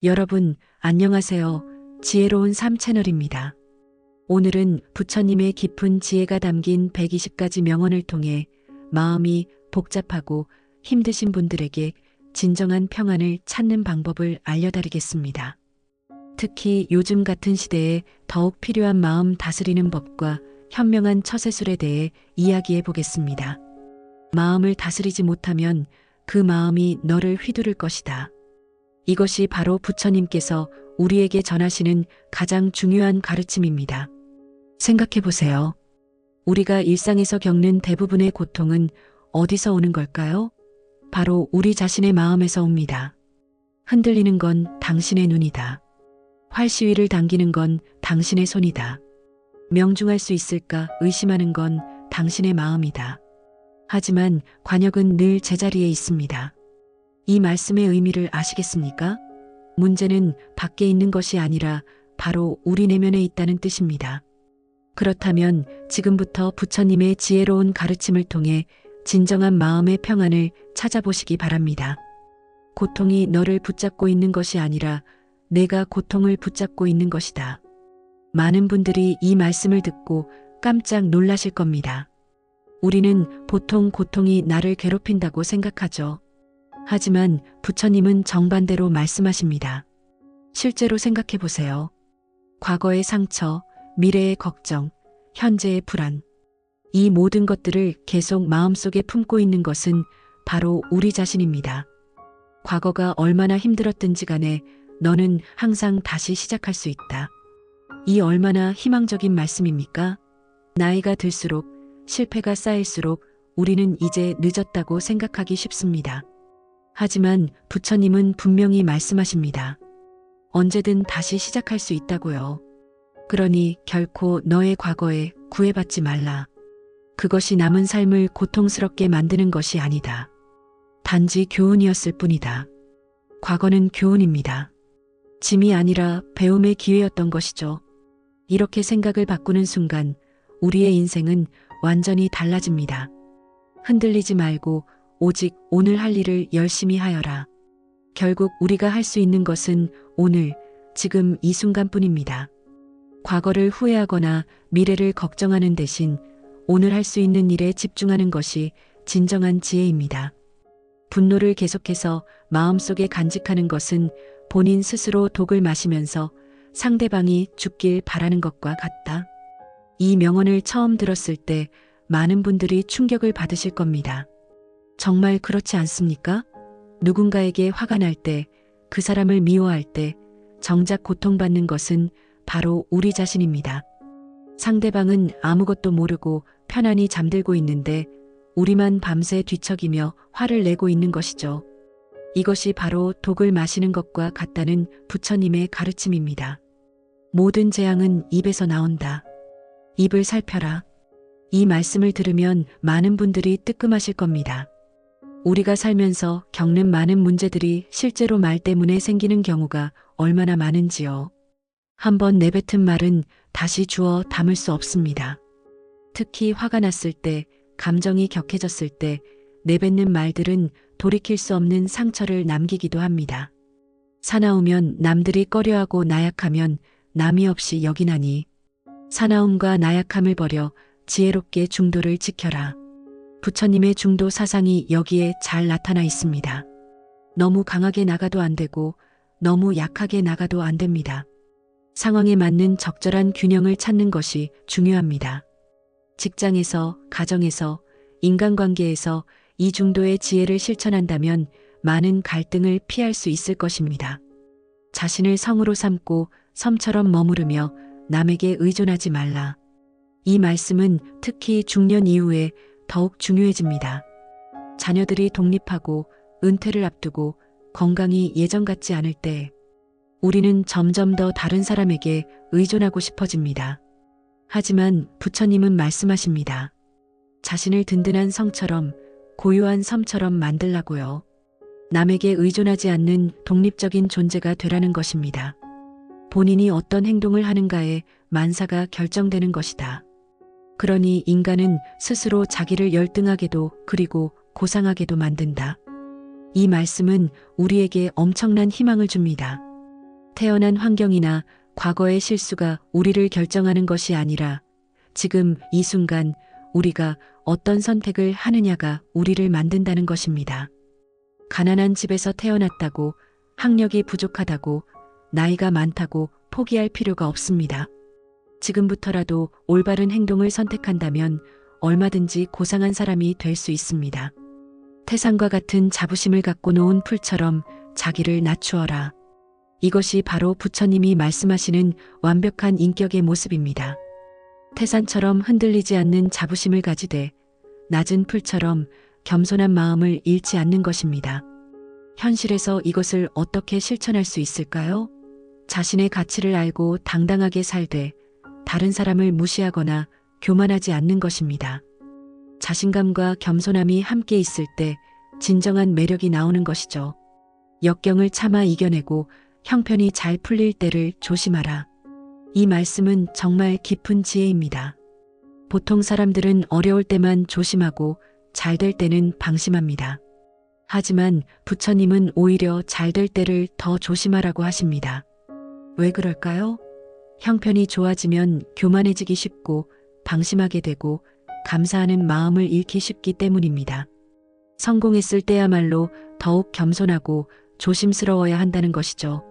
여러분, 안녕하세요. 지혜로운 삶 채널입니다. 오늘은 부처님의 깊은 지혜가 담긴 120가지 명언을 통해 마음이 복잡하고 힘드신 분들에게 진정한 평안을 찾는 방법을 알려드리겠습니다. 특히 요즘 같은 시대에 더욱 필요한 마음 다스리는 법과 현명한 처세술에 대해 이야기해 보겠습니다. 마음을 다스리지 못하면 그 마음이 너를 휘두를 것이다. 이것이 바로 부처님께서 우리에게 전하시는 가장 중요한 가르침입니다. 생각해 보세요. 우리가 일상에서 겪는 대부분의 고통은 어디서 오는 걸까요? 바로 우리 자신의 마음에서 옵니다. 흔들리는 건 당신의 눈이다. 활시위를 당기는 건 당신의 손이다. 명중할 수 있을까 의심하는 건 당신의 마음이다. 하지만 관역은 늘 제자리에 있습니다. 이 말씀의 의미를 아시겠습니까? 문제는 밖에 있는 것이 아니라 바로 우리 내면에 있다는 뜻입니다. 그렇다면 지금부터 부처님의 지혜로운 가르침을 통해 진정한 마음의 평안을 찾아보시기 바랍니다. 고통이 너를 붙잡고 있는 것이 아니라 내가 고통을 붙잡고 있는 것이다. 많은 분들이 이 말씀을 듣고 깜짝 놀라실 겁니다. 우리는 보통 고통이 나를 괴롭힌다고 생각하죠. 하지만 부처님은 정반대로 말씀하십니다. 실제로 생각해 보세요. 과거의 상처, 미래의 걱정, 현재의 불안. 이 모든 것들을 계속 마음속에 품고 있는 것은 바로 우리 자신입니다. 과거가 얼마나 힘들었든지 간에 너는 항상 다시 시작할 수 있다. 이 얼마나 희망적인 말씀입니까? 나이가 들수록 실패가 쌓일수록 우리는 이제 늦었다고 생각하기 쉽습니다. 하지만 부처님은 분명히 말씀하십니다. 언제든 다시 시작할 수 있다고요. 그러니 결코 너의 과거에 구애받지 말라. 그것이 남은 삶을 고통스럽게 만드는 것이 아니다. 단지 교훈이었을 뿐이다. 과거는 교훈입니다. 짐이 아니라 배움의 기회였던 것이죠. 이렇게 생각을 바꾸는 순간 우리의 인생은 완전히 달라집니다. 흔들리지 말고 오직 오늘 할 일을 열심히 하여라. 결국 우리가 할 수 있는 것은 오늘, 지금 이 순간뿐입니다. 과거를 후회하거나 미래를 걱정하는 대신 오늘 할 수 있는 일에 집중하는 것이 진정한 지혜입니다. 분노를 계속해서 마음속에 간직하는 것은 본인 스스로 독을 마시면서 상대방이 죽길 바라는 것과 같다. 이 명언을 처음 들었을 때 많은 분들이 충격을 받으실 겁니다. 정말 그렇지 않습니까? 누군가에게 화가 날 때, 그 사람을 미워할 때 정작 고통받는 것은 바로 우리 자신입니다. 상대방은 아무것도 모르고 편안히 잠들고 있는데 우리만 밤새 뒤척이며 화를 내고 있는 것이죠. 이것이 바로 독을 마시는 것과 같다는 부처님의 가르침입니다. 모든 재앙은 입에서 나온다. 입을 살펴라. 이 말씀을 들으면 많은 분들이 뜨끔하실 겁니다. 우리가 살면서 겪는 많은 문제들이 실제로 말 때문에 생기는 경우가 얼마나 많은지요. 한번 내뱉은 말은 다시 주워 담을 수 없습니다. 특히 화가 났을 때, 감정이 격해졌을 때 내뱉는 말들은 돌이킬 수 없는 상처를 남기기도 합니다. 사나우면 남들이 꺼려하고 나약하면 남이 없이 여기나니 사나움과 나약함을 버려 지혜롭게 중도를 지켜라. 부처님의 중도 사상이 여기에 잘 나타나 있습니다. 너무 강하게 나가도 안 되고 너무 약하게 나가도 안 됩니다. 상황에 맞는 적절한 균형을 찾는 것이 중요합니다. 직장에서, 가정에서, 인간관계에서 이 중도의 지혜를 실천한다면 많은 갈등을 피할 수 있을 것입니다. 자신을 성으로 삼고 섬처럼 머무르며 남에게 의존하지 말라. 이 말씀은 특히 중년 이후에 더욱 중요해집니다. 자녀들이 독립하고 은퇴를 앞두고 건강이 예전 같지 않을 때 우리는 점점 더 다른 사람에게 의존하고 싶어집니다. 하지만 부처님은 말씀하십니다. 자신을 든든한 성처럼 고요한 섬처럼 만들라고요. 남에게 의존하지 않는 독립적인 존재가 되라는 것입니다. 본인이 어떤 행동을 하는가에 만사가 결정되는 것이다. 그러니 인간은 스스로 자기를 열등하게도 그리고 고상하게도 만든다. 이 말씀은 우리에게 엄청난 희망을 줍니다. 태어난 환경이나 과거의 실수가 우리를 결정하는 것이 아니라 지금 이 순간 우리가 어떤 선택을 하느냐가 우리를 만든다는 것입니다. 가난한 집에서 태어났다고, 학력이 부족하다고, 나이가 많다고 포기할 필요가 없습니다. 지금부터라도 올바른 행동을 선택한다면 얼마든지 고상한 사람이 될 수 있습니다. 태산과 같은 자부심을 갖고 놓은 풀처럼 자기를 낮추어라. 이것이 바로 부처님이 말씀하시는 완벽한 인격의 모습입니다. 태산처럼 흔들리지 않는 자부심을 가지되 낮은 풀처럼 겸손한 마음을 잃지 않는 것입니다. 현실에서 이것을 어떻게 실천할 수 있을까요? 자신의 가치를 알고 당당하게 살되 다른 사람을 무시하거나 교만하지 않는 것입니다. 자신감과 겸손함이 함께 있을 때 진정한 매력이 나오는 것이죠. 역경을 참아 이겨내고 형편이 잘 풀릴 때를 조심하라. 이 말씀은 정말 깊은 지혜입니다. 보통 사람들은 어려울 때만 조심하고 잘 될 때는 방심합니다. 하지만 부처님은 오히려 잘 될 때를 더 조심하라고 하십니다. 왜 그럴까요? 형편이 좋아지면 교만해지기 쉽고 방심하게 되고 감사하는 마음을 잃기 쉽기 때문입니다. 성공했을 때야말로 더욱 겸손하고 조심스러워야 한다는 것이죠.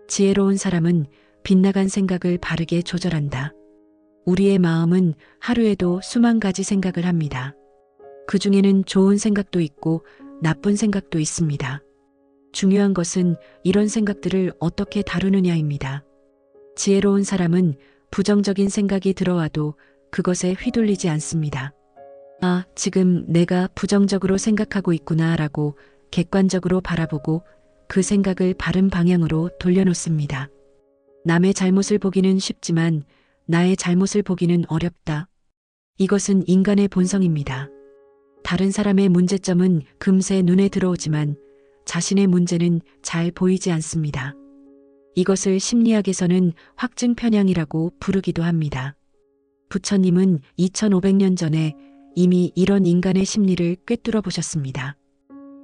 지혜로운 사람은 빗나간 생각을 바르게 조절한다. 우리의 마음은 하루에도 수만 가지 생각을 합니다. 그 중에는 좋은 생각도 있고 나쁜 생각도 있습니다. 중요한 것은 이런 생각들을 어떻게 다루느냐입니다. 지혜로운 사람은 부정적인 생각이 들어와도 그것에 휘둘리지 않습니다. 아, 지금 내가 부정적으로 생각하고 있구나라고 객관적으로 바라보고 그 생각을 바른 방향으로 돌려놓습니다. 남의 잘못을 보기는 쉽지만 나의 잘못을 보기는 어렵다. 이것은 인간의 본성입니다. 다른 사람의 문제점은 금세 눈에 들어오지만 자신의 문제는 잘 보이지 않습니다. 이것을 심리학에서는 확증 편향이라고 부르기도 합니다. 부처님은 2500년 전에 이미 이런 인간의 심리를 꿰뚫어 보셨습니다.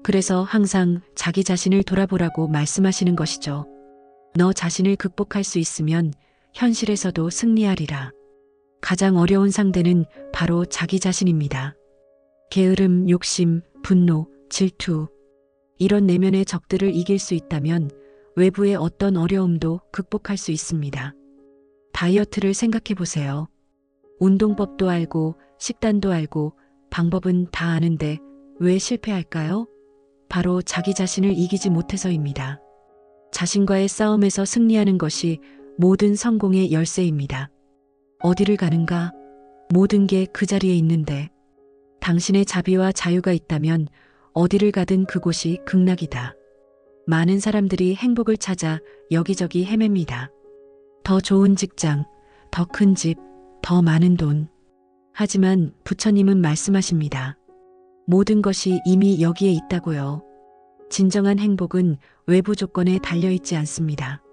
그래서 항상 자기 자신을 돌아보라고 말씀하시는 것이죠. 너 자신을 극복할 수 있으면 현실에서도 승리하리라. 가장 어려운 상대는 바로 자기 자신입니다. 게으름, 욕심, 분노, 질투, 이런 내면의 적들을 이길 수 있다면 외부의 어떤 어려움도 극복할 수 있습니다. 다이어트를 생각해 보세요. 운동법도 알고 식단도 알고 방법은 다 아는데 왜 실패할까요? 바로 자기 자신을 이기지 못해서입니다. 자신과의 싸움에서 승리하는 것이 모든 성공의 열쇠입니다. 어디를 가는가? 모든 게 그 자리에 있는데 당신의 자비와 자유가 있다면 어디를 가든 그곳이 극락이다. 많은 사람들이 행복을 찾아 여기저기 헤맵니다. 더 좋은 직장, 더 큰 집, 더 많은 돈. 하지만 부처님은 말씀하십니다. 모든 것이 이미 여기에 있다고요. 진정한 행복은 외부 조건에 달려있지 않습니다.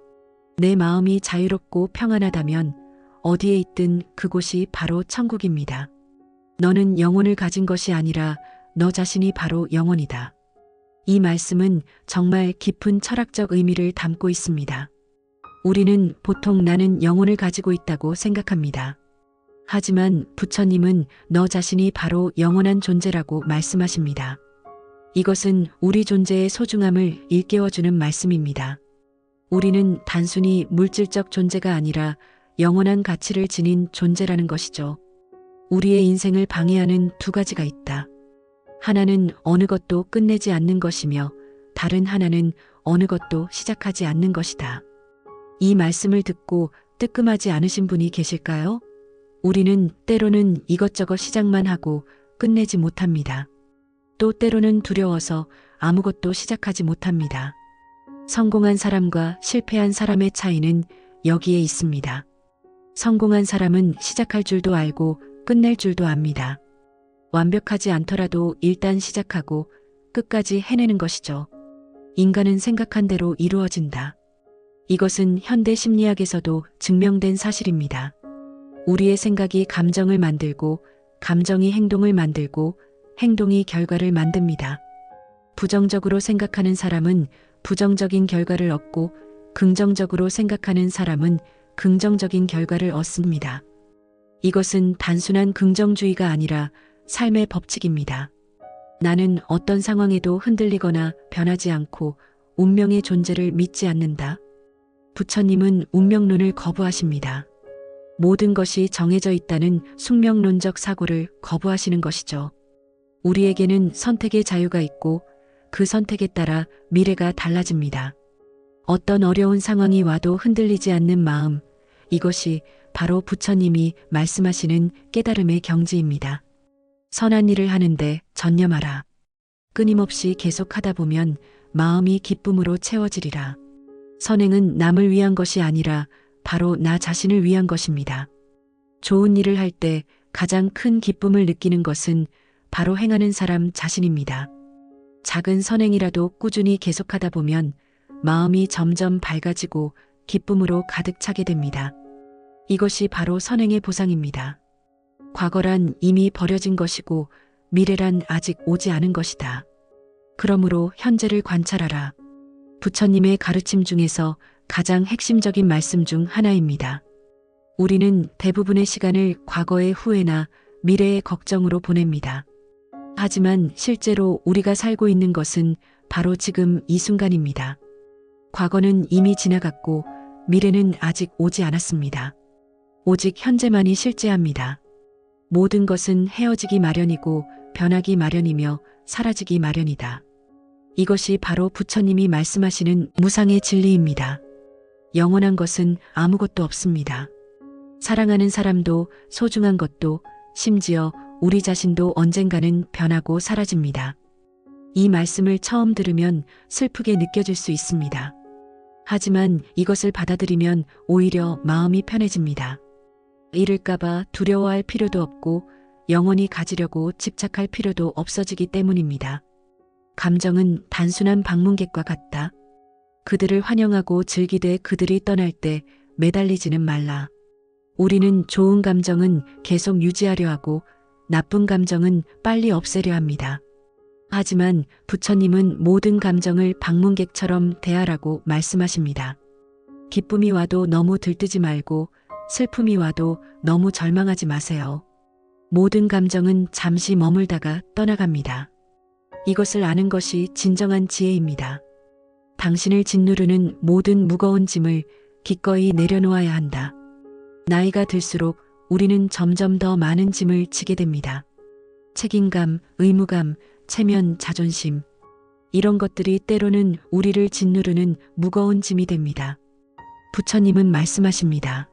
내 마음이 자유롭고 평안하다면 어디에 있든 그곳이 바로 천국입니다. 너는 영혼을 가진 것이 아니라 너 자신이 바로 영혼이다. 이 말씀은 정말 깊은 철학적 의미를 담고 있습니다. 우리는 보통 나는 영혼을 가지고 있다고 생각합니다. 하지만 부처님은 너 자신이 바로 영원한 존재라고 말씀하십니다. 이것은 우리 존재의 소중함을 일깨워주는 말씀입니다. 우리는 단순히 물질적 존재가 아니라 영원한 가치를 지닌 존재라는 것이죠. 우리의 인생을 방해하는 두 가지가 있다. 하나는 어느 것도 끝내지 않는 것이며 다른 하나는 어느 것도 시작하지 않는 것이다. 이 말씀을 듣고 뜨끔하지 않으신 분이 계실까요? 우리는 때로는 이것저것 시작만 하고 끝내지 못합니다. 또 때로는 두려워서 아무것도 시작하지 못합니다. 성공한 사람과 실패한 사람의 차이는 여기에 있습니다. 성공한 사람은 시작할 줄도 알고 끝낼 줄도 압니다. 완벽하지 않더라도 일단 시작하고 끝까지 해내는 것이죠. 인간은 생각한 대로 이루어진다. 이것은 현대 심리학에서도 증명된 사실입니다. 우리의 생각이 감정을 만들고 감정이 행동을 만들고 행동이 결과를 만듭니다. 부정적으로 생각하는 사람은 부정적인 결과를 얻고 긍정적으로 생각하는 사람은 긍정적인 결과를 얻습니다. 이것은 단순한 긍정주의가 아니라 삶의 법칙입니다. 나는 어떤 상황에도 흔들리거나 변하지 않고 운명의 존재를 믿지 않는다. 부처님은 운명론을 거부하십니다. 모든 것이 정해져 있다는 숙명론적 사고를 거부하시는 것이죠. 우리에게는 선택의 자유가 있고 그 선택에 따라 미래가 달라집니다. 어떤 어려운 상황이 와도 흔들리지 않는 마음, 이것이 바로 부처님이 말씀하시는 깨달음의 경지입니다. 선한 일을 하는데 전념하라. 끊임없이 계속하다 보면 마음이 기쁨으로 채워지리라. 선행은 남을 위한 것이 아니라 바로 나 자신을 위한 것입니다. 좋은 일을 할 때 가장 큰 기쁨을 느끼는 것은 바로 행하는 사람 자신입니다. 작은 선행이라도 꾸준히 계속하다 보면 마음이 점점 밝아지고 기쁨으로 가득 차게 됩니다. 이것이 바로 선행의 보상입니다. 과거란 이미 버려진 것이고 미래란 아직 오지 않은 것이다. 그러므로 현재를 관찰하라. 부처님의 가르침 중에서 가장 핵심적인 말씀 중 하나입니다. 우리는 대부분의 시간을 과거의 후회나 미래의 걱정으로 보냅니다. 하지만 실제로 우리가 살고 있는 것은 바로 지금 이 순간입니다. 과거는 이미 지나갔고 미래는 아직 오지 않았습니다. 오직 현재만이 실제합니다. 모든 것은 헤어지기 마련이고 변하기 마련이며 사라지기 마련이다. 이것이 바로 부처님이 말씀하시는 무상의 진리입니다. 영원한 것은 아무것도 없습니다. 사랑하는 사람도 소중한 것도 심지어 우리 자신도 언젠가는 변하고 사라집니다. 이 말씀을 처음 들으면 슬프게 느껴질 수 있습니다. 하지만 이것을 받아들이면 오히려 마음이 편해집니다. 잃을까봐 두려워할 필요도 없고 영원히 가지려고 집착할 필요도 없어지기 때문입니다. 감정은 단순한 방문객과 같다. 그들을 환영하고 즐기되 그들이 떠날 때 매달리지는 말라. 우리는 좋은 감정은 계속 유지하려 하고 나쁜 감정은 빨리 없애려 합니다. 하지만 부처님은 모든 감정을 방문객처럼 대하라고 말씀하십니다. 기쁨이 와도 너무 들뜨지 말고 슬픔이 와도 너무 절망하지 마세요. 모든 감정은 잠시 머물다가 떠나갑니다. 이것을 아는 것이 진정한 지혜입니다. 당신을 짓누르는 모든 무거운 짐을 기꺼이 내려놓아야 한다. 나이가 들수록 우리는 점점 더 많은 짐을 지게 됩니다. 책임감, 의무감, 체면, 자존심. 이런 것들이 때로는 우리를 짓누르는 무거운 짐이 됩니다. 부처님은 말씀하십니다.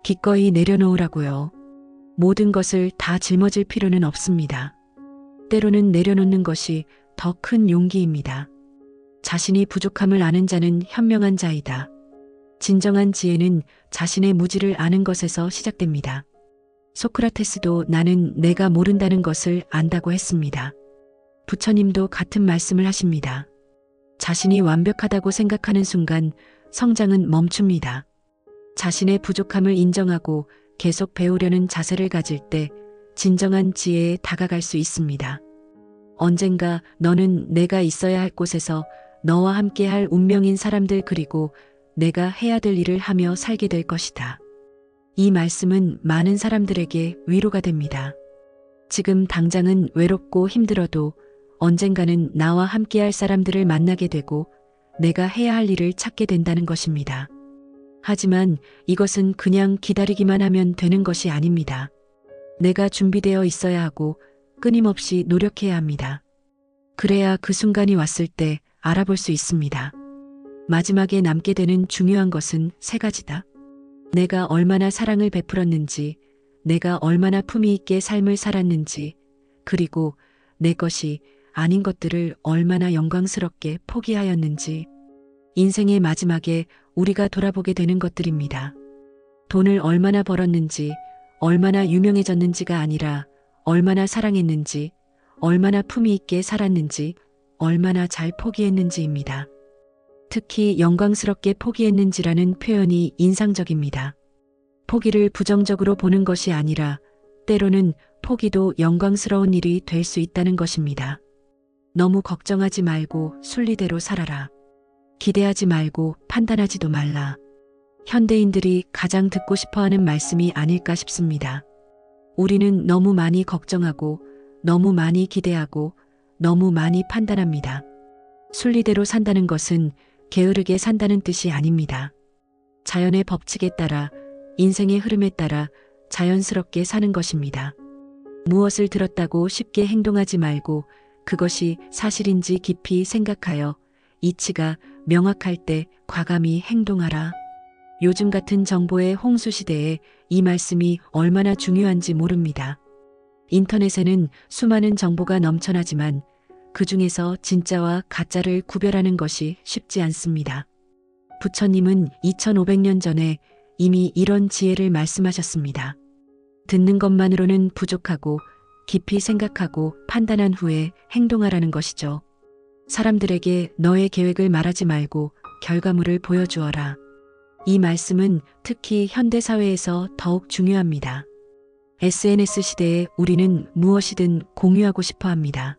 기꺼이 내려놓으라고요. 모든 것을 다 짊어질 필요는 없습니다. 때로는 내려놓는 것이 더 큰 용기입니다. 자신이 부족함을 아는 자는 현명한 자이다. 진정한 지혜는 자신의 무지를 아는 것에서 시작됩니다. 소크라테스도 나는 내가 모른다는 것을 안다고 했습니다. 부처님도 같은 말씀을 하십니다. 자신이 완벽하다고 생각하는 순간 성장은 멈춥니다. 자신의 부족함을 인정하고 계속 배우려는 자세를 가질 때 진정한 지혜에 다가갈 수 있습니다. 언젠가 너는 내가 있어야 할 곳에서 너와 함께 할 운명인 사람들 그리고 내가 해야 될 일을 하며 살게 될 것이다. 이 말씀은 많은 사람들에게 위로가 됩니다. 지금 당장은 외롭고 힘들어도 언젠가는 나와 함께 할 사람들을 만나게 되고 내가 해야 할 일을 찾게 된다는 것입니다. 하지만 이것은 그냥 기다리기만 하면 되는 것이 아닙니다. 내가 준비되어 있어야 하고 끊임없이 노력해야 합니다. 그래야 그 순간이 왔을 때 알아볼 수 있습니다. 마지막에 남게 되는 중요한 것은 세 가지다. 내가 얼마나 사랑을 베풀었는지, 내가 얼마나 품위 있게 삶을 살았는지, 그리고 내 것이 아닌 것들을 얼마나 영광스럽게 포기하였는지. 인생의 마지막에 우리가 돌아보게 되는 것들입니다. 돈을 얼마나 벌었는지, 얼마나 유명해졌는지가 아니라 얼마나 사랑했는지, 얼마나 품위 있게 살았는지, 얼마나 잘 포기했는지입니다. 특히 영광스럽게 포기했는지라는 표현이 인상적입니다. 포기를 부정적으로 보는 것이 아니라 때로는 포기도 영광스러운 일이 될 수 있다는 것입니다. 너무 걱정하지 말고 순리대로 살아라. 기대하지 말고 판단하지도 말라. 현대인들이 가장 듣고 싶어하는 말씀이 아닐까 싶습니다. 우리는 너무 많이 걱정하고 너무 많이 기대하고 너무 많이 판단합니다. 순리대로 산다는 것은 게으르게 산다는 뜻이 아닙니다. 자연의 법칙에 따라 인생의 흐름에 따라 자연스럽게 사는 것입니다. 무엇을 들었다고 쉽게 행동하지 말고 그것이 사실인지 깊이 생각하여 이치가 명확할 때 과감히 행동하라. 요즘 같은 정보의 홍수 시대에 이 말씀이 얼마나 중요한지 모릅니다. 인터넷에는 수많은 정보가 넘쳐나지만 그 중에서 진짜와 가짜를 구별하는 것이 쉽지 않습니다. 부처님은 2500년 전에 이미 이런 지혜를 말씀하셨습니다. 듣는 것만으로는 부족하고 깊이 생각하고 판단한 후에 행동하라는 것이죠. 사람들에게 너의 계획을 말하지 말고 결과물을 보여주어라. 이 말씀은 특히 현대사회에서 더욱 중요합니다. SNS 시대에 우리는 무엇이든 공유하고 싶어 합니다.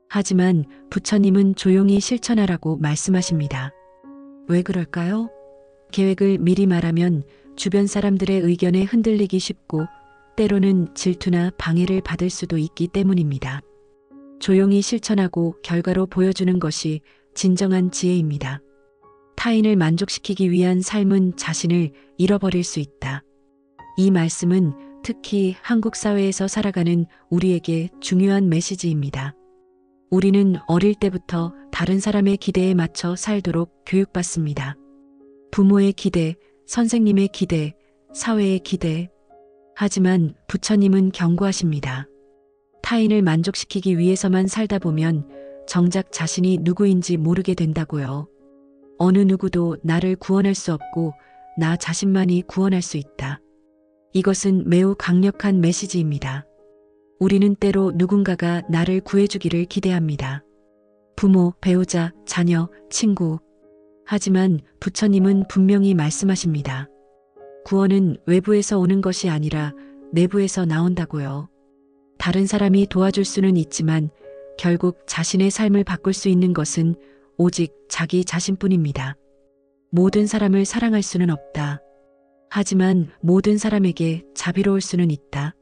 하지만 부처님은 조용히 실천하라고 말씀하십니다. 왜 그럴까요? 계획을 미리 말하면 주변 사람들의 의견에 흔들리기 쉽고 때로는 질투나 방해를 받을 수도 있기 때문입니다. 조용히 실천하고 결과로 보여주는 것이 진정한 지혜입니다. 타인을 만족시키기 위한 삶은 자신을 잃어버릴 수 있다. 이 말씀은 특히 한국 사회에서 살아가는 우리에게 중요한 메시지입니다. 우리는 어릴 때부터 다른 사람의 기대에 맞춰 살도록 교육받습니다. 부모의 기대, 선생님의 기대, 사회의 기대. 하지만 부처님은 경고하십니다. 타인을 만족시키기 위해서만 살다 보면 정작 자신이 누구인지 모르게 된다고요. 어느 누구도 나를 구원할 수 없고 나 자신만이 구원할 수 있다. 이것은 매우 강력한 메시지입니다. 우리는 때로 누군가가 나를 구해주기를 기대합니다. 부모, 배우자, 자녀, 친구. 하지만 부처님은 분명히 말씀하십니다. 구원은 외부에서 오는 것이 아니라 내부에서 나온다고요. 다른 사람이 도와줄 수는 있지만 결국 자신의 삶을 바꿀 수 있는 것은 오직 자기 자신뿐입니다. 모든 사람을 사랑할 수는 없다. 하지만 모든 사람에게 자비로울 수는 있다.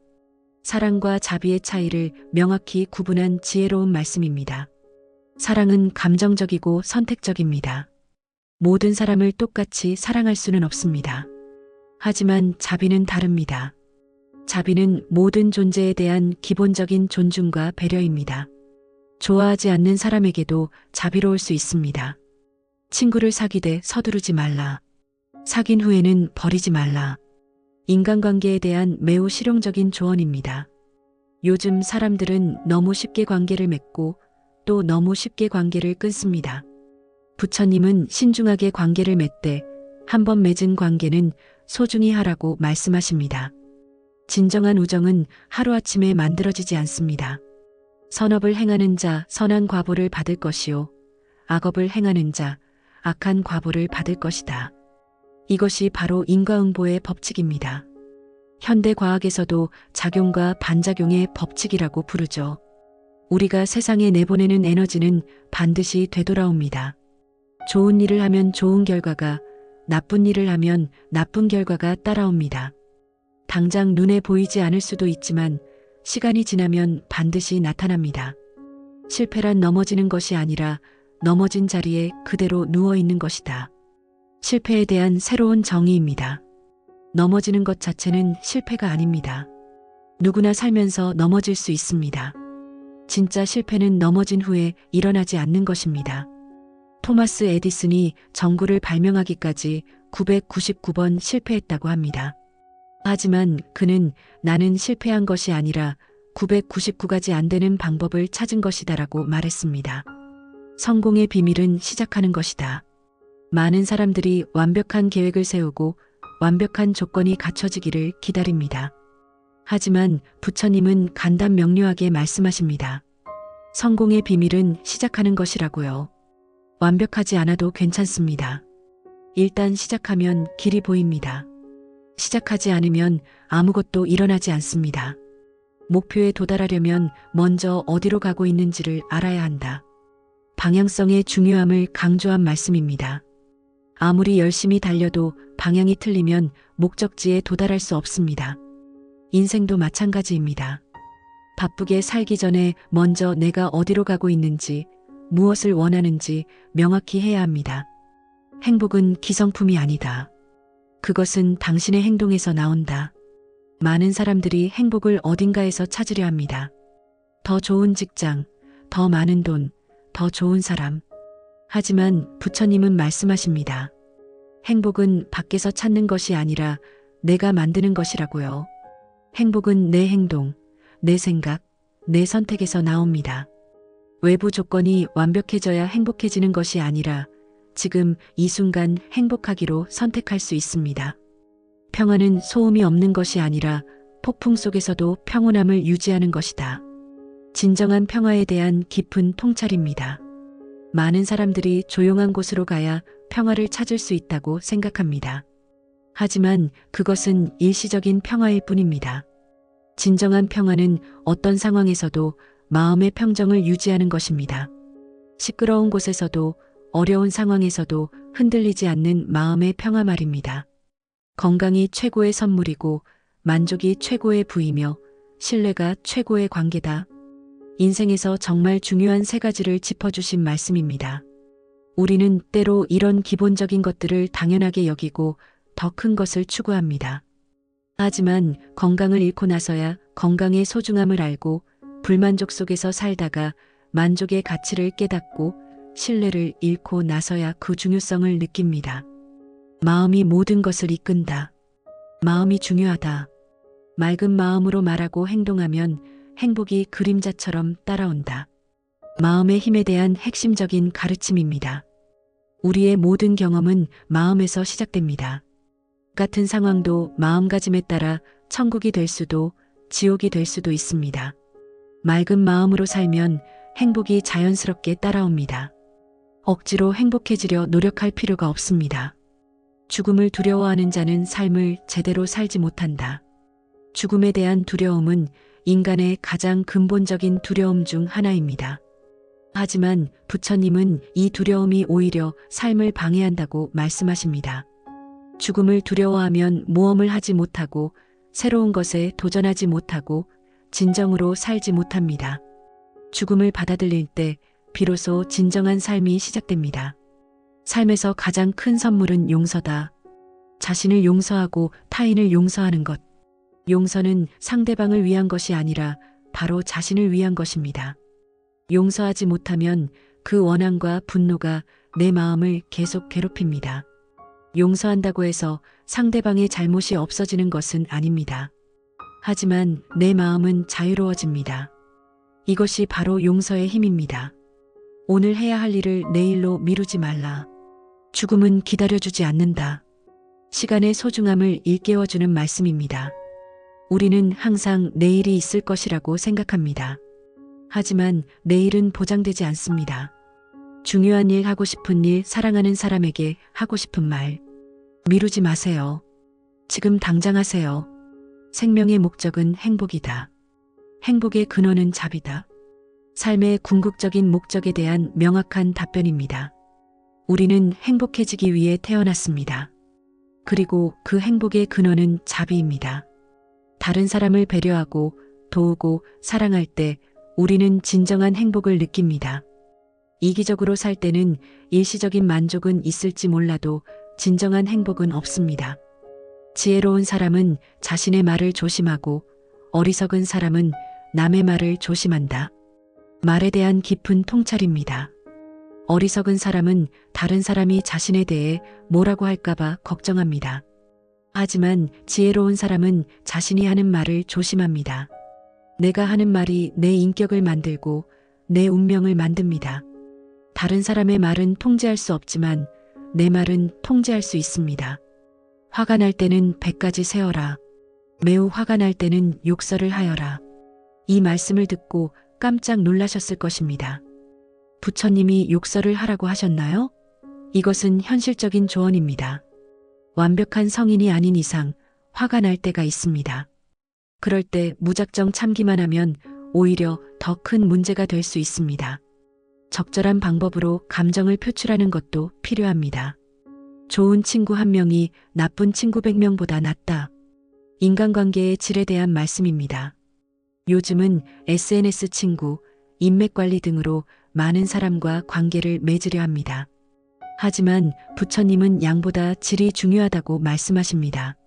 사랑과 자비의 차이를 명확히 구분한 지혜로운 말씀입니다. 사랑은 감정적이고 선택적입니다. 모든 사람을 똑같이 사랑할 수는 없습니다. 하지만 자비는 다릅니다. 자비는 모든 존재에 대한 기본적인 존중과 배려입니다. 좋아하지 않는 사람에게도 자비로울 수 있습니다. 친구를 사귀되 서두르지 말라. 사귄 후에는 버리지 말라. 인간관계에 대한 매우 실용적인 조언입니다. 요즘 사람들은 너무 쉽게 관계를 맺고 또 너무 쉽게 관계를 끊습니다. 부처님은 신중하게 관계를 맺되 한 번 맺은 관계는 소중히 하라고 말씀하십니다. 진정한 우정은 하루아침에 만들어지지 않습니다. 선업을 행하는 자 선한 과보를 받을 것이요 악업을 행하는 자 악한 과보를 받을 것이다. 이것이 바로 인과응보의 법칙입니다. 현대 과학에서도 작용과 반작용의 법칙이라고 부르죠. 우리가 세상에 내보내는 에너지는 반드시 되돌아옵니다. 좋은 일을 하면 좋은 결과가, 나쁜 일을 하면 나쁜 결과가 따라옵니다. 당장 눈에 보이지 않을 수도 있지만 시간이 지나면 반드시 나타납니다. 실패란 넘어지는 것이 아니라 넘어진 자리에 그대로 누워 있는 것이다. 실패에 대한 새로운 정의입니다. 넘어지는 것 자체는 실패가 아닙니다. 누구나 살면서 넘어질 수 있습니다. 진짜 실패는 넘어진 후에 일어나지 않는 것입니다. 토마스 에디슨이 전구를 발명하기까지 999번 실패했다고 합니다. 하지만 그는 나는 실패한 것이 아니라 999가지 안 되는 방법을 찾은 것이다라고 말했습니다. 성공의 비밀은 시작하는 것이다. 많은 사람들이 완벽한 계획을 세우고 완벽한 조건이 갖춰지기를 기다립니다. 하지만 부처님은 간단 명료하게 말씀하십니다. 성공의 비밀은 시작하는 것이라고요. 완벽하지 않아도 괜찮습니다. 일단 시작하면 길이 보입니다. 시작하지 않으면 아무것도 일어나지 않습니다. 목표에 도달하려면 먼저 어디로 가고 있는지를 알아야 한다. 방향성의 중요함을 강조한 말씀입니다. 아무리 열심히 달려도 방향이 틀리면 목적지에 도달할 수 없습니다. 인생도 마찬가지입니다. 바쁘게 살기 전에 먼저 내가 어디로 가고 있는지, 무엇을 원하는지 명확히 해야 합니다. 행복은 기성품이 아니다. 그것은 당신의 행동에서 나온다. 많은 사람들이 행복을 어딘가에서 찾으려 합니다. 더 좋은 직장, 더 많은 돈, 더 좋은 사람. 하지만 부처님은 말씀하십니다. 행복은 밖에서 찾는 것이 아니라 내가 만드는 것이라고요. 행복은 내 행동, 내 생각, 내 선택에서 나옵니다. 외부 조건이 완벽해져야 행복해지는 것이 아니라 지금 이 순간 행복하기로 선택할 수 있습니다. 평화는 소음이 없는 것이 아니라 폭풍 속에서도 평온함을 유지하는 것이다. 진정한 평화에 대한 깊은 통찰입니다. 많은 사람들이 조용한 곳으로 가야 평화를 찾을 수 있다고 생각합니다. 하지만 그것은 일시적인 평화일 뿐입니다. 진정한 평화는 어떤 상황에서도 마음의 평정을 유지하는 것입니다. 시끄러운 곳에서도 어려운 상황에서도 흔들리지 않는 마음의 평화 말입니다. 건강이 최고의 선물이고 만족이 최고의 부이며 신뢰가 최고의 관계다. 인생에서 정말 중요한 세 가지를 짚어주신 말씀입니다. 우리는 때로 이런 기본적인 것들을 당연하게 여기고 더 큰 것을 추구합니다. 하지만 건강을 잃고 나서야 건강의 소중함을 알고 불만족 속에서 살다가 만족의 가치를 깨닫고 신뢰를 잃고 나서야 그 중요성을 느낍니다. 마음이 모든 것을 이끈다. 마음이 중요하다. 맑은 마음으로 말하고 행동하면 행복이 그림자처럼 따라온다. 마음의 힘에 대한 핵심적인 가르침입니다. 우리의 모든 경험은 마음에서 시작됩니다. 같은 상황도 마음가짐에 따라 천국이 될 수도 지옥이 될 수도 있습니다. 맑은 마음으로 살면 행복이 자연스럽게 따라옵니다. 억지로 행복해지려 노력할 필요가 없습니다. 죽음을 두려워하는 자는 삶을 제대로 살지 못한다. 죽음에 대한 두려움은 인간의 가장 근본적인 두려움 중 하나입니다. 하지만 부처님은 이 두려움이 오히려 삶을 방해한다고 말씀하십니다. 죽음을 두려워하면 모험을 하지 못하고 새로운 것에 도전하지 못하고 진정으로 살지 못합니다. 죽음을 받아들일 때 비로소 진정한 삶이 시작됩니다. 삶에서 가장 큰 선물은 용서다. 자신을 용서하고 타인을 용서하는 것. 용서는 상대방을 위한 것이 아니라 바로 자신을 위한 것입니다. 용서하지 못하면 그 원한과 분노가 내 마음을 계속 괴롭힙니다. 용서한다고 해서 상대방의 잘못이 없어지는 것은 아닙니다. 하지만 내 마음은 자유로워집니다. 이것이 바로 용서의 힘입니다. 오늘 해야 할 일을 내일로 미루지 말라. 죽음은 기다려주지 않는다. 시간의 소중함을 일깨워주는 말씀입니다. 우리는 항상 내일이 있을 것이라고 생각합니다. 하지만 내일은 보장되지 않습니다. 중요한 일, 하고 싶은 일, 사랑하는 사람에게 하고 싶은 말. 미루지 마세요. 지금 당장 하세요. 생명의 목적은 행복이다. 행복의 근원은 자비다. 삶의 궁극적인 목적에 대한 명확한 답변입니다. 우리는 행복해지기 위해 태어났습니다. 그리고 그 행복의 근원은 자비입니다. 다른 사람을 배려하고 도우고 사랑할 때 우리는 진정한 행복을 느낍니다. 이기적으로 살 때는 일시적인 만족은 있을지 몰라도 진정한 행복은 없습니다. 지혜로운 사람은 자신의 말을 조심하고 어리석은 사람은 남의 말을 조심한다. 말에 대한 깊은 통찰입니다. 어리석은 사람은 다른 사람이 자신에 대해 뭐라고 할까봐 걱정합니다. 하지만 지혜로운 사람은 자신이 하는 말을 조심합니다. 내가 하는 말이 내 인격을 만들고 내 운명을 만듭니다. 다른 사람의 말은 통제할 수 없지만 내 말은 통제할 수 있습니다. 화가 날 때는 100가지 세어라. 매우 화가 날 때는 욕설을 하여라. 이 말씀을 듣고 깜짝 놀라셨을 것입니다. 부처님이 욕설을 하라고 하셨나요? 이것은 현실적인 조언입니다. 완벽한 성인이 아닌 이상 화가 날 때가 있습니다. 그럴 때 무작정 참기만 하면 오히려 더 큰 문제가 될 수 있습니다. 적절한 방법으로 감정을 표출하는 것도 필요합니다. 좋은 친구 1명이 나쁜 친구 100명보다 낫다. 인간관계의 질에 대한 말씀입니다. 요즘은 SNS 친구, 인맥관리 등으로 많은 사람과 관계를 맺으려 합니다. 하지만 부처님은 양보다 질이 중요하다고 말씀하십니다.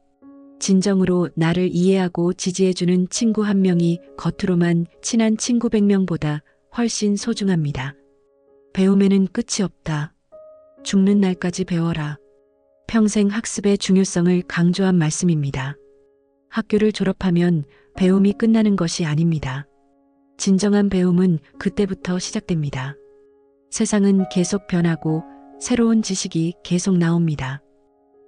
진정으로 나를 이해하고 지지해주는 친구 1명이 겉으로만 친한 친구 100명보다 훨씬 소중합니다. 배움에는 끝이 없다. 죽는 날까지 배워라. 평생 학습의 중요성을 강조한 말씀입니다. 학교를 졸업하면 배움이 끝나는 것이 아닙니다. 진정한 배움은 그때부터 시작됩니다. 세상은 계속 변하고 새로운 지식이 계속 나옵니다.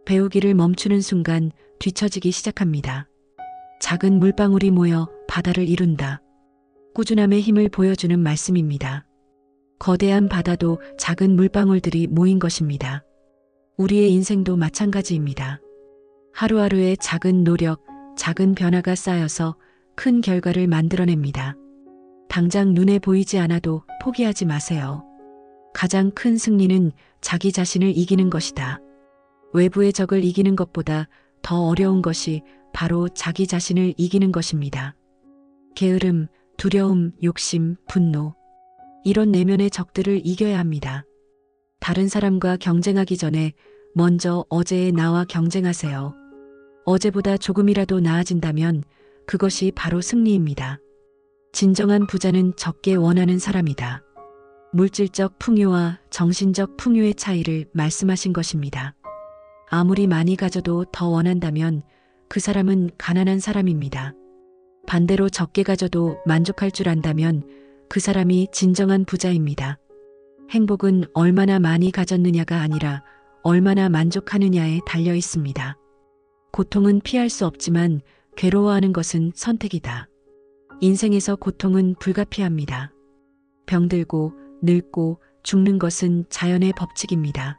배우기를 멈추는 순간 뒤처지기 시작합니다. 작은 물방울이 모여 바다를 이룬다. 꾸준함의 힘을 보여주는 말씀입니다. 거대한 바다도 작은 물방울들이 모인 것입니다. 우리의 인생도 마찬가지입니다. 하루하루의 작은 노력, 작은 변화가 쌓여서 큰 결과를 만들어냅니다. 당장 눈에 보이지 않아도 포기하지 마세요. 가장 큰 승리는 자기 자신을 이기는 것이다. 외부의 적을 이기는 것보다 더 어려운 것이 바로 자기 자신을 이기는 것입니다. 게으름, 두려움, 욕심, 분노. 이런 내면의 적들을 이겨야 합니다. 다른 사람과 경쟁하기 전에 먼저 어제의 나와 경쟁하세요. 어제보다 조금이라도 나아진다면 그것이 바로 승리입니다. 진정한 부자는 적게 원하는 사람이다. 물질적 풍요와 정신적 풍요의 차이를 말씀하신 것입니다. 아무리 많이 가져도 더 원한다면 그 사람은 가난한 사람입니다. 반대로 적게 가져도 만족할 줄 안다면 그 사람이 진정한 부자입니다. 행복은 얼마나 많이 가졌느냐가 아니라 얼마나 만족하느냐에 달려 있습니다. 고통은 피할 수 없지만 괴로워하는 것은 선택이다. 인생에서 고통은 불가피합니다. 병들고 늙고 죽는 것은 자연의 법칙입니다.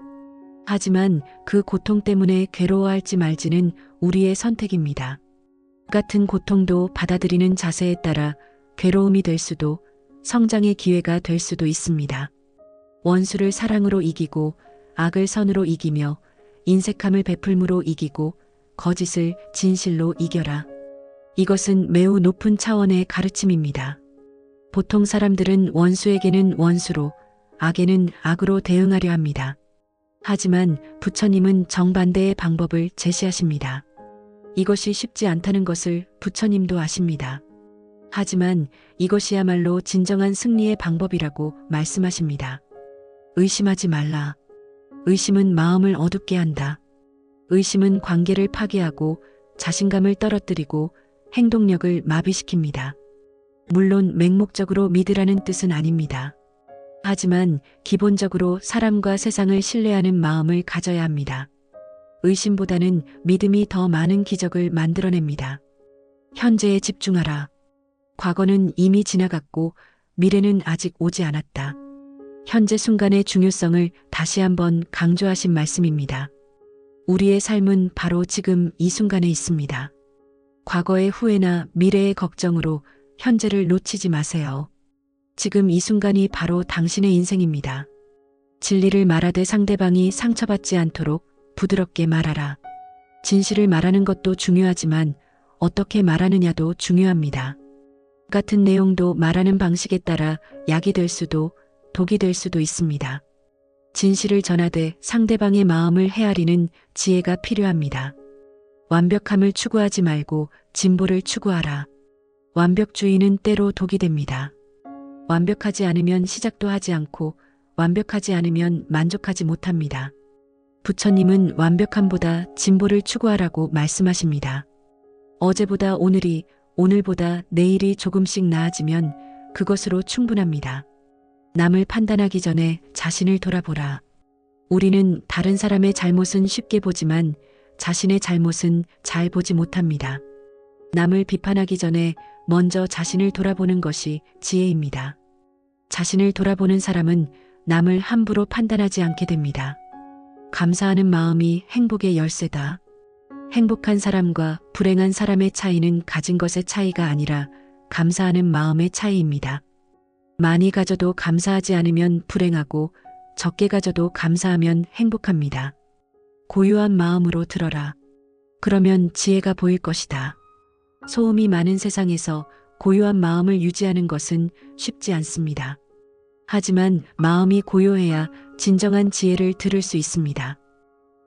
하지만 그 고통 때문에 괴로워할지 말지는 우리의 선택입니다. 같은 고통도 받아들이는 자세에 따라 괴로움이 될 수도 성장의 기회가 될 수도 있습니다. 원수를 사랑으로 이기고 악을 선으로 이기며 인색함을 베풀므로 이기고 거짓을 진실로 이겨라. 이것은 매우 높은 차원의 가르침입니다. 보통 사람들은 원수에게는 원수로, 악에는 악으로 대응하려 합니다. 하지만 부처님은 정반대의 방법을 제시하십니다. 이것이 쉽지 않다는 것을 부처님도 아십니다. 하지만 이것이야말로 진정한 승리의 방법이라고 말씀하십니다. 의심하지 말라. 의심은 마음을 어둡게 한다. 의심은 관계를 파괴하고 자신감을 떨어뜨리고 행동력을 마비시킵니다. 물론 맹목적으로 믿으라는 뜻은 아닙니다. 하지만 기본적으로 사람과 세상을 신뢰하는 마음을 가져야 합니다. 의심보다는 믿음이 더 많은 기적을 만들어냅니다. 현재에 집중하라. 과거는 이미 지나갔고 미래는 아직 오지 않았다. 현재 순간의 중요성을 다시 한번 강조하신 말씀입니다. 우리의 삶은 바로 지금 이 순간에 있습니다. 과거의 후회나 미래의 걱정으로 현재를 놓치지 마세요. 지금 이 순간이 바로 당신의 인생입니다. 진리를 말하되 상대방이 상처받지 않도록 부드럽게 말하라. 진실을 말하는 것도 중요하지만 어떻게 말하느냐도 중요합니다. 같은 내용도 말하는 방식에 따라 약이 될 수도 독이 될 수도 있습니다. 진실을 전하되 상대방의 마음을 헤아리는 지혜가 필요합니다. 완벽함을 추구하지 말고 진보를 추구하라. 완벽주의는 때로 독이 됩니다. 완벽하지 않으면 시작도 하지 않고 완벽하지 않으면 만족하지 못합니다. 부처님은 완벽함보다 진보를 추구하라고 말씀하십니다. 어제보다 오늘이, 오늘보다 내일이 조금씩 나아지면 그것으로 충분합니다. 남을 판단하기 전에 자신을 돌아보라. 우리는 다른 사람의 잘못은 쉽게 보지만 자신의 잘못은 잘 보지 못합니다. 남을 비판하기 전에 먼저 자신을 돌아보는 것이 지혜입니다. 자신을 돌아보는 사람은 남을 함부로 판단하지 않게 됩니다. 감사하는 마음이 행복의 열쇠다. 행복한 사람과 불행한 사람의 차이는 가진 것의 차이가 아니라 감사하는 마음의 차이입니다. 많이 가져도 감사하지 않으면 불행하고 적게 가져도 감사하면 행복합니다. 고요한 마음으로 들어라. 그러면 지혜가 보일 것이다. 소음이 많은 세상에서 고요한 마음을 유지하는 것은 쉽지 않습니다. 하지만 마음이 고요해야 진정한 지혜를 들을 수 있습니다.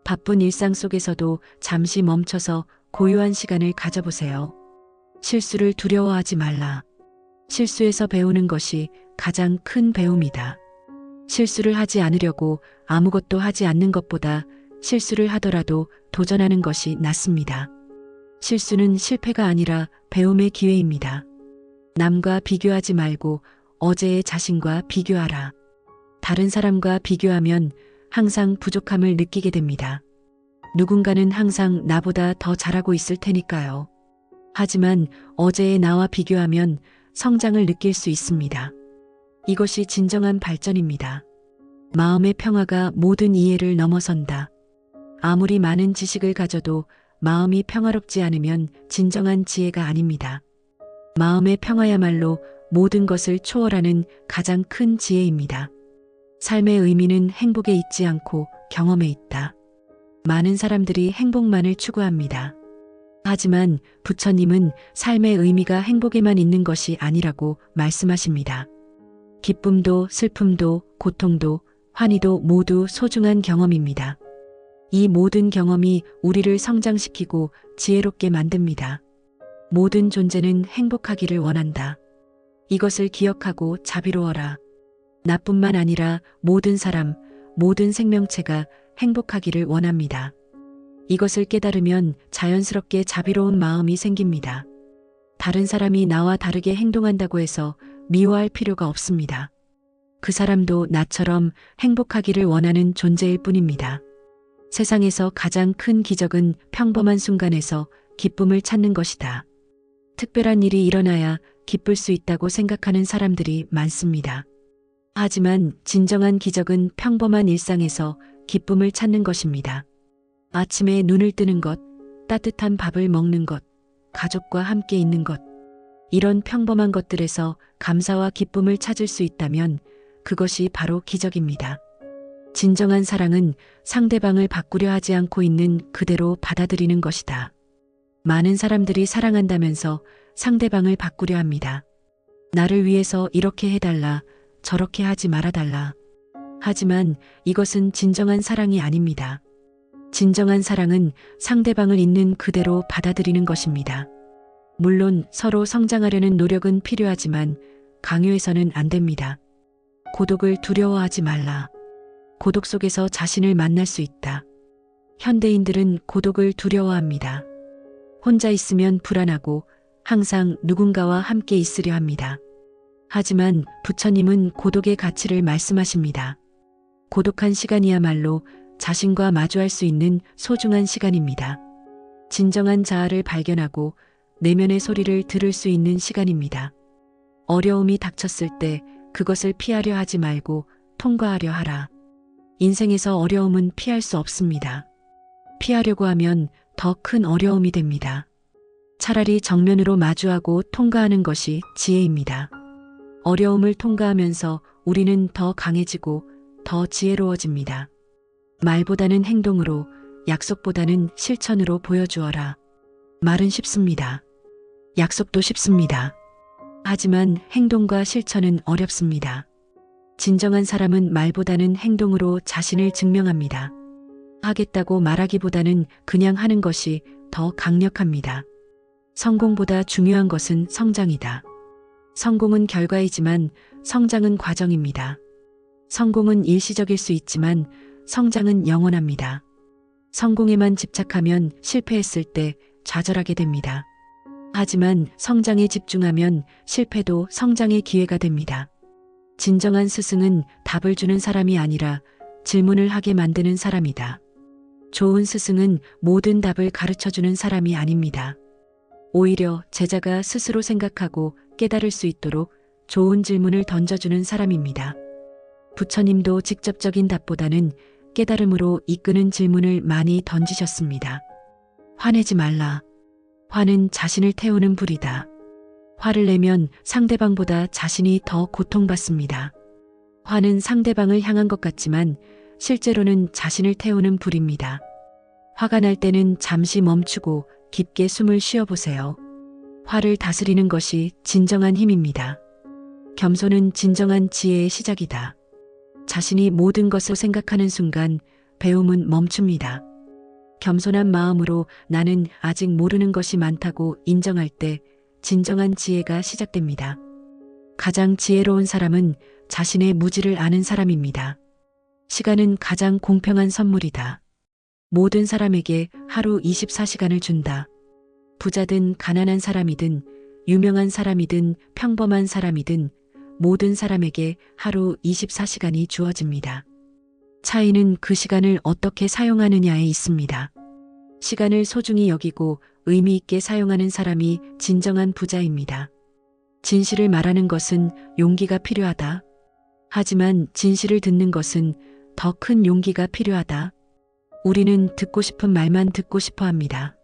바쁜 일상 속에서도 잠시 멈춰서 고요한 시간을 가져보세요. 실수를 두려워하지 말라. 실수에서 배우는 것이 가장 큰 배움이다. 실수를 하지 않으려고 아무것도 하지 않는 것보다 실수를 하더라도 도전하는 것이 낫습니다. 실수는 실패가 아니라 배움의 기회입니다. 남과 비교하지 말고 어제의 자신과 비교하라. 다른 사람과 비교하면 항상 부족함을 느끼게 됩니다. 누군가는 항상 나보다 더 잘하고 있을 테니까요. 하지만 어제의 나와 비교하면 성장을 느낄 수 있습니다. 이것이 진정한 발전입니다. 마음의 평화가 모든 이해를 넘어선다. 아무리 많은 지식을 가져도 마음이 평화롭지 않으면 진정한 지혜가 아닙니다. 마음의 평화야말로 모든 것을 초월하는 가장 큰 지혜입니다. 삶의 의미는 행복에 있지 않고 경험에 있다. 많은 사람들이 행복만을 추구합니다. 하지만 부처님은 삶의 의미가 행복에만 있는 것이 아니라고 말씀하십니다. 기쁨도 슬픔도 고통도 환희도 모두 소중한 경험입니다. 이 모든 경험이 우리를 성장시키고 지혜롭게 만듭니다. 모든 존재는 행복하기를 원한다. 이것을 기억하고 자비로워라. 나뿐만 아니라 모든 사람, 모든 생명체가 행복하기를 원합니다. 이것을 깨달으면 자연스럽게 자비로운 마음이 생깁니다. 다른 사람이 나와 다르게 행동한다고 해서 미워할 필요가 없습니다. 그 사람도 나처럼 행복하기를 원하는 존재일 뿐입니다. 세상에서 가장 큰 기적은 평범한 순간에서 기쁨을 찾는 것이다. 특별한 일이 일어나야 기쁠 수 있다고 생각하는 사람들이 많습니다. 하지만 진정한 기적은 평범한 일상에서 기쁨을 찾는 것입니다. 아침에 눈을 뜨는 것, 따뜻한 밥을 먹는 것, 가족과 함께 있는 것, 이런 평범한 것들에서 감사와 기쁨을 찾을 수 있다면 그것이 바로 기적입니다. 진정한 사랑은 상대방을 바꾸려 하지 않고 있는 그대로 받아들이는 것이다. 많은 사람들이 사랑한다면서 상대방을 바꾸려 합니다. 나를 위해서 이렇게 해달라, 저렇게 하지 말아달라. 하지만 이것은 진정한 사랑이 아닙니다. 진정한 사랑은 상대방을 있는 그대로 받아들이는 것입니다. 물론 서로 성장하려는 노력은 필요하지만 강요해서는 안 됩니다. 고독을 두려워하지 말라. 고독 속에서 자신을 만날 수 있다. 현대인들은 고독을 두려워합니다. 혼자 있으면 불안하고 항상 누군가와 함께 있으려 합니다. 하지만 부처님은 고독의 가치를 말씀하십니다. 고독한 시간이야말로 자신과 마주할 수 있는 소중한 시간입니다. 진정한 자아를 발견하고 내면의 소리를 들을 수 있는 시간입니다. 어려움이 닥쳤을 때 그것을 피하려 하지 말고 통과하려 하라. 인생에서 어려움은 피할 수 없습니다. 피하려고 하면 더 큰 어려움이 됩니다. 차라리 정면으로 마주하고 통과하는 것이 지혜입니다. 어려움을 통과하면서 우리는 더 강해지고 더 지혜로워집니다. 말보다는 행동으로, 약속보다는 실천으로 보여주어라. 말은 쉽습니다. 약속도 쉽습니다. 하지만 행동과 실천은 어렵습니다. 진정한 사람은 말보다는 행동으로 자신을 증명합니다. 하겠다고 말하기보다는 그냥 하는 것이 더 강력합니다. 성공보다 중요한 것은 성장이다. 성공은 결과이지만 성장은 과정입니다. 성공은 일시적일 수 있지만 성장은 영원합니다. 성공에만 집착하면 실패했을 때 좌절하게 됩니다. 하지만 성장에 집중하면 실패도 성장의 기회가 됩니다. 진정한 스승은 답을 주는 사람이 아니라 질문을 하게 만드는 사람이다. 좋은 스승은 모든 답을 가르쳐주는 사람이 아닙니다. 오히려 제자가 스스로 생각하고 깨달을 수 있도록 좋은 질문을 던져주는 사람입니다. 부처님도 직접적인 답보다는 깨달음으로 이끄는 질문을 많이 던지셨습니다. 화내지 말라. 화는 자신을 태우는 불이다. 화를 내면 상대방보다 자신이 더 고통받습니다. 화는 상대방을 향한 것 같지만 실제로는 자신을 태우는 불입니다. 화가 날 때는 잠시 멈추고 깊게 숨을 쉬어보세요. 화를 다스리는 것이 진정한 힘입니다. 겸손은 진정한 지혜의 시작이다. 자신이 모든 것을 생각하는 순간 배움은 멈춥니다. 겸손한 마음으로 나는 아직 모르는 것이 많다고 인정할 때 진정한 지혜가 시작됩니다. 가장 지혜로운 사람은 자신의 무지를 아는 사람입니다. 시간은 가장 공평한 선물이다. 모든 사람에게 하루 24시간을 준다. 부자든 가난한 사람이든 유명한 사람이든 평범한 사람이든 모든 사람에게 하루 24시간이 주어집니다. 차이는 그 시간을 어떻게 사용하느냐에 있습니다. 시간을 소중히 여기고 의미 있게 사용하는 사람이 진정한 부자입니다. 진실을 말하는 것은 용기가 필요하다. 하지만 진실을 듣는 것은 더 큰 용기가 필요하다. 우리는 듣고 싶은 말만 듣고 싶어 합니다.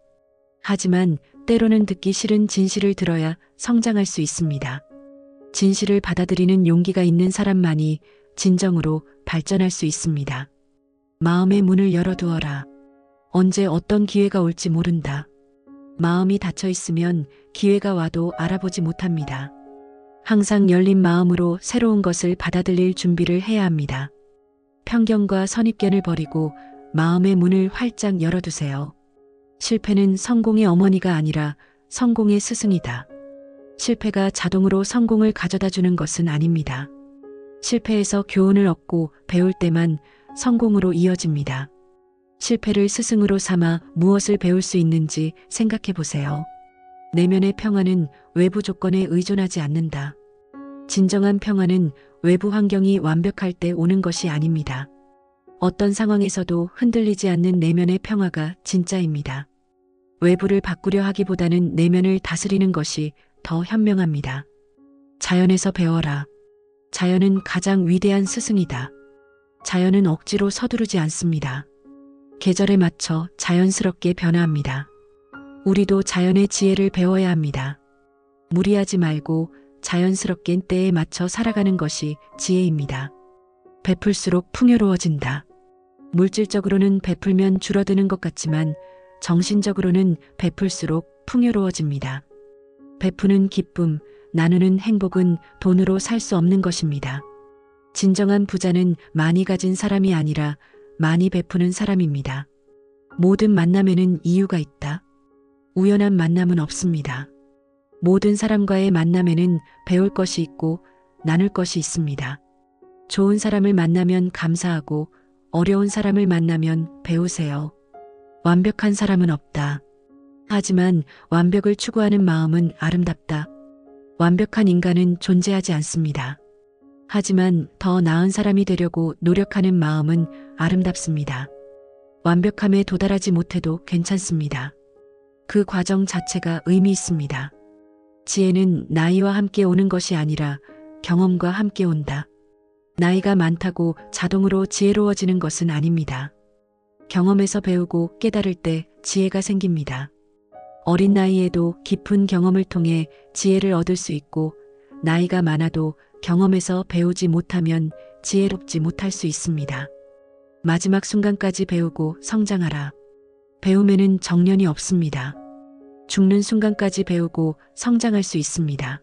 하지만 때로는 듣기 싫은 진실을 들어야 성장할 수 있습니다. 진실을 받아들이는 용기가 있는 사람만이 진정으로 발전할 수 있습니다. 마음의 문을 열어두어라. 언제 어떤 기회가 올지 모른다. 마음이 닫혀 있으면 기회가 와도 알아보지 못합니다. 항상 열린 마음으로 새로운 것을 받아들일 준비를 해야 합니다. 편견과 선입견을 버리고 마음의 문을 활짝 열어두세요. 실패는 성공의 어머니가 아니라 성공의 스승이다. 실패가 자동으로 성공을 가져다 주는 것은 아닙니다. 실패에서 교훈을 얻고 배울 때만 성공으로 이어집니다. 실패를 스승으로 삼아 무엇을 배울 수 있는지 생각해 보세요. 내면의 평화는 외부 조건에 의존하지 않는다. 진정한 평화는 외부 환경이 완벽할 때 오는 것이 아닙니다. 어떤 상황에서도 흔들리지 않는 내면의 평화가 진짜입니다. 외부를 바꾸려 하기보다는 내면을 다스리는 것이 더 현명합니다. 자연에서 배워라. 자연은 가장 위대한 스승이다. 자연은 억지로 서두르지 않습니다. 계절에 맞춰 자연스럽게 변화합니다. 우리도 자연의 지혜를 배워야 합니다. 무리하지 말고 자연스럽게 때에 맞춰 살아가는 것이 지혜입니다. 베풀수록 풍요로워진다. 물질적으로는 베풀면 줄어드는 것 같지만 정신적으로는 베풀수록 풍요로워집니다. 베푸는 기쁨, 나누는 행복은 돈으로 살 수 없는 것입니다. 진정한 부자는 많이 가진 사람이 아니라 많이 베푸는 사람입니다. 모든 만남에는 이유가 있다. 우연한 만남은 없습니다. 모든 사람과의 만남에는 배울 것이 있고 나눌 것이 있습니다. 좋은 사람을 만나면 감사하고 어려운 사람을 만나면 배우세요. 완벽한 사람은 없다. 하지만 완벽을 추구하는 마음은 아름답다. 완벽한 인간은 존재하지 않습니다. 하지만 더 나은 사람이 되려고 노력하는 마음은 아름답습니다. 완벽함에 도달하지 못해도 괜찮습니다. 그 과정 자체가 의미 있습니다. 지혜는 나이와 함께 오는 것이 아니라 경험과 함께 온다. 나이가 많다고 자동으로 지혜로워지는 것은 아닙니다. 경험에서 배우고 깨달을 때 지혜가 생깁니다. 어린 나이에도 깊은 경험을 통해 지혜를 얻을 수 있고 나이가 많아도 경험에서 배우지 못하면 지혜롭지 못할 수 있습니다. 마지막 순간까지 배우고 성장하라. 배움에는 정년이 없습니다. 죽는 순간까지 배우고 성장할 수 있습니다.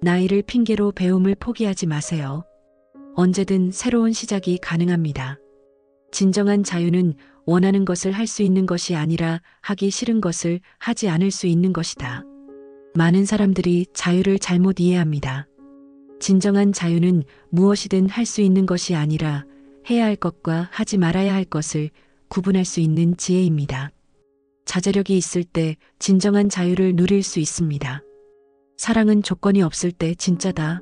나이를 핑계로 배움을 포기하지 마세요. 언제든 새로운 시작이 가능합니다. 진정한 자유는 원하는 것을 할 수 있는 것이 아니라 하기 싫은 것을 하지 않을 수 있는 것이다. 많은 사람들이 자유를 잘못 이해합니다. 진정한 자유는 무엇이든 할 수 있는 것이 아니라 해야 할 것과 하지 말아야 할 것을 구분할 수 있는 지혜입니다. 자제력이 있을 때 진정한 자유를 누릴 수 있습니다. 사랑은 조건이 없을 때 진짜다.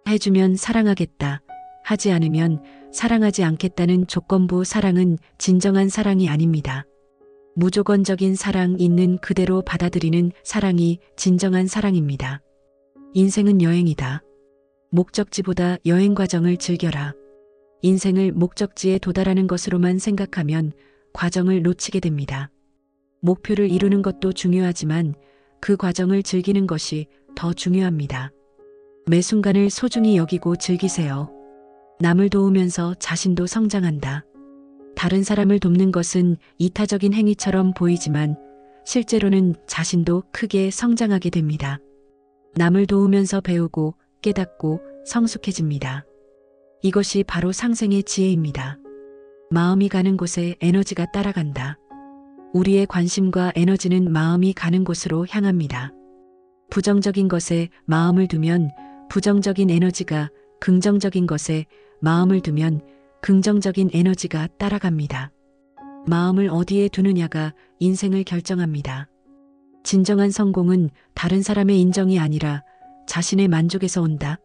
해주면 사랑하겠다. 하지 않으면 사랑하지 않겠다는 조건부 사랑은 진정한 사랑이 아닙니다. 무조건적인 사랑 있는 그대로 받아들이는 사랑이 진정한 사랑입니다. 인생은 여행이다. 목적지보다 여행 과정을 즐겨라. 인생을 목적지에 도달하는 것으로만 생각하면 과정을 놓치게 됩니다. 목표를 이루는 것도 중요하지만 그 과정을 즐기는 것이 더 중요합니다. 매 순간을 소중히 여기고 즐기세요. 남을 도우면서 자신도 성장한다. 다른 사람을 돕는 것은 이타적인 행위처럼 보이지만 실제로는 자신도 크게 성장하게 됩니다. 남을 도우면서 배우고 깨닫고 성숙해집니다. 이것이 바로 상생의 지혜입니다. 마음이 가는 곳에 에너지가 따라간다. 우리의 관심과 에너지는 마음이 가는 곳으로 향합니다. 부정적인 것에 마음을 두면 부정적인 에너지가, 긍정적인 것에 마음을 두면 긍정적인 에너지가 따라갑니다. 마음을 어디에 두느냐가 인생을 결정합니다. 진정한 성공은 다른 사람의 인정이 아니라 자신의 만족에서 온다.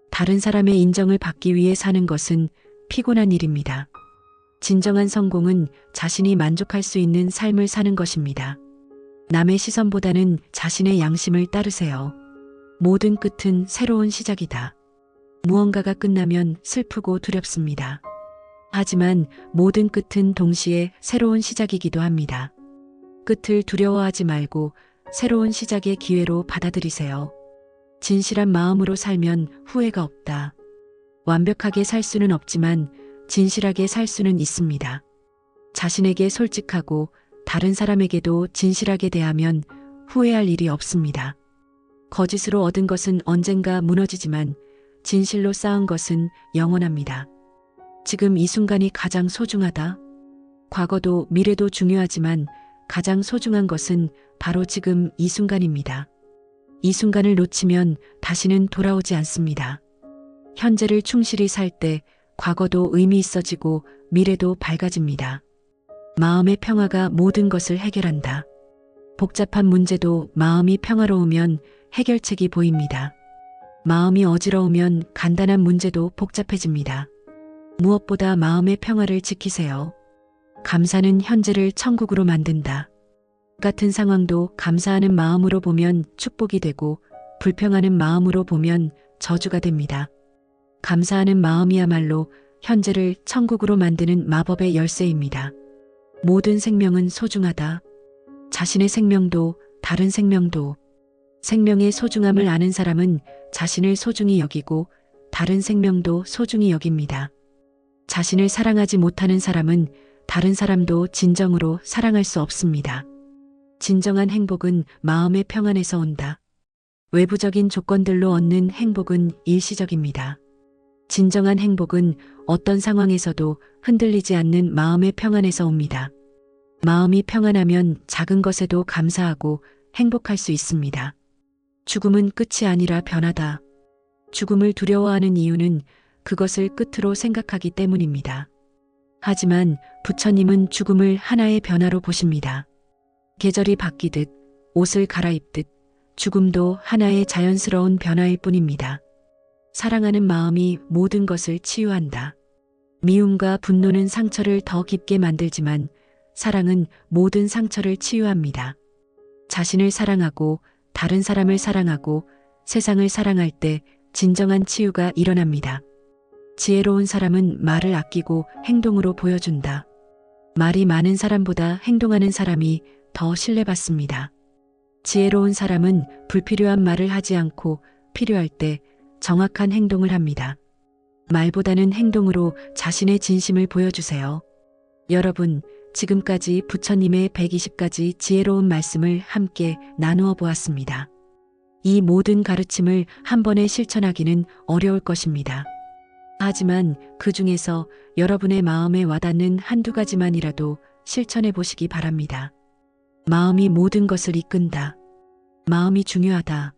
다른 사람의 인정을 받기 위해 사는 것은 피곤한 일입니다. 진정한 성공은 자신이 만족할 수 있는 삶을 사는 것입니다. 남의 시선보다는 자신의 양심을 따르세요. 모든 끝은 새로운 시작이다. 무언가가 끝나면 슬프고 두렵습니다. 하지만 모든 끝은 동시에 새로운 시작이기도 합니다. 끝을 두려워하지 말고 새로운 시작의 기회로 받아들이세요. 진실한 마음으로 살면 후회가 없다. 완벽하게 살 수는 없지만 진실하게 살 수는 있습니다. 자신에게 솔직하고 다른 사람에게도 진실하게 대하면 후회할 일이 없습니다. 거짓으로 얻은 것은 언젠가 무너지지만 진실로 쌓은 것은 영원합니다. 지금 이 순간이 가장 소중하다. 과거도 미래도 중요하지만 가장 소중한 것은 바로 지금 이 순간입니다. 이 순간을 놓치면 다시는 돌아오지 않습니다. 현재를 충실히 살 때 과거도 의미 있어지고 미래도 밝아집니다. 마음의 평화가 모든 것을 해결한다. 복잡한 문제도 마음이 평화로우면 해결책이 보입니다. 마음이 어지러우면 간단한 문제도 복잡해집니다. 무엇보다 마음의 평화를 지키세요. 감사는 현재를 천국으로 만든다. 같은 상황도 감사하는 마음으로 보면 축복이 되고 불평하는 마음으로 보면 저주가 됩니다. 감사하는 마음이야말로 현재를 천국으로 만드는 마법의 열쇠입니다. 모든 생명은 소중하다. 자신의 생명도 다른 생명도. 생명의 소중함을 아는 사람은 자신을 소중히 여기고 다른 생명도 소중히 여깁니다. 자신을 사랑하지 못하는 사람은 다른 사람도 진정으로 사랑할 수 없습니다. 진정한 행복은 마음의 평안에서 온다. 외부적인 조건들로 얻는 행복은 일시적입니다. 진정한 행복은 어떤 상황에서도 흔들리지 않는 마음의 평안에서 옵니다. 마음이 평안하면 작은 것에도 감사하고 행복할 수 있습니다. 죽음은 끝이 아니라 변화다. 죽음을 두려워하는 이유는 그것을 끝으로 생각하기 때문입니다. 하지만 부처님은 죽음을 하나의 변화로 보십니다. 계절이 바뀌듯 옷을 갈아입듯 죽음도 하나의 자연스러운 변화일 뿐입니다. 사랑하는 마음이 모든 것을 치유한다. 미움과 분노는 상처를 더 깊게 만들지만 사랑은 모든 상처를 치유합니다. 자신을 사랑하고 다른 사람을 사랑하고 세상을 사랑할 때 진정한 치유가 일어납니다. 지혜로운 사람은 말을 아끼고 행동으로 보여준다. 말이 많은 사람보다 행동하는 사람이 더 신뢰받습니다. 지혜로운 사람은 불필요한 말을 하지 않고 필요할 때 정확한 행동을 합니다. 말보다는 행동으로 자신의 진심을 보여주세요. 여러분, 지금까지 부처님의 120가지 지혜로운 말씀을 함께 나누어 보았습니다. 이 모든 가르침을 한 번에 실천하기는 어려울 것입니다. 하지만 그 중에서 여러분의 마음에 와닿는 한두 가지만이라도 실천해 보시기 바랍니다. 마음이 모든 것을 이끈다. 마음이 중요하다.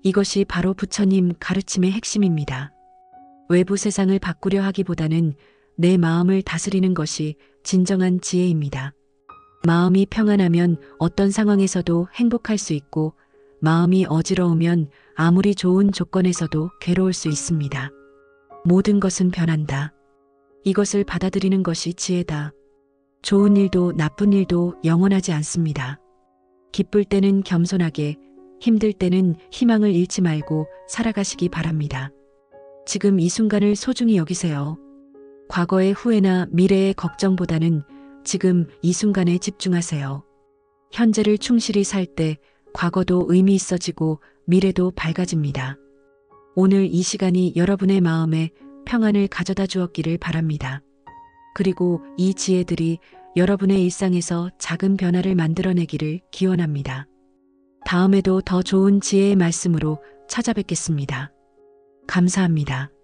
이것이 바로 부처님 가르침의 핵심입니다. 외부 세상을 바꾸려 하기보다는 내 마음을 다스리는 것이 진정한 지혜입니다. 마음이 평안하면 어떤 상황에서도 행복할 수 있고 마음이 어지러우면 아무리 좋은 조건에서도 괴로울 수 있습니다. 모든 것은 변한다. 이것을 받아들이는 것이 지혜다. 좋은 일도 나쁜 일도 영원하지 않습니다. 기쁠 때는 겸손하게, 힘들 때는 희망을 잃지 말고 살아가시기 바랍니다. 지금 이 순간을 소중히 여기세요. 과거의 후회나 미래의 걱정보다는 지금 이 순간에 집중하세요. 현재를 충실히 살 때 과거도 의미 있어지고 미래도 밝아집니다. 오늘 이 시간이 여러분의 마음에 평안을 가져다 주었기를 바랍니다. 그리고 이 지혜들이 여러분의 일상에서 작은 변화를 만들어내기를 기원합니다. 다음에도 더 좋은 지혜의 말씀으로 찾아뵙겠습니다. 감사합니다.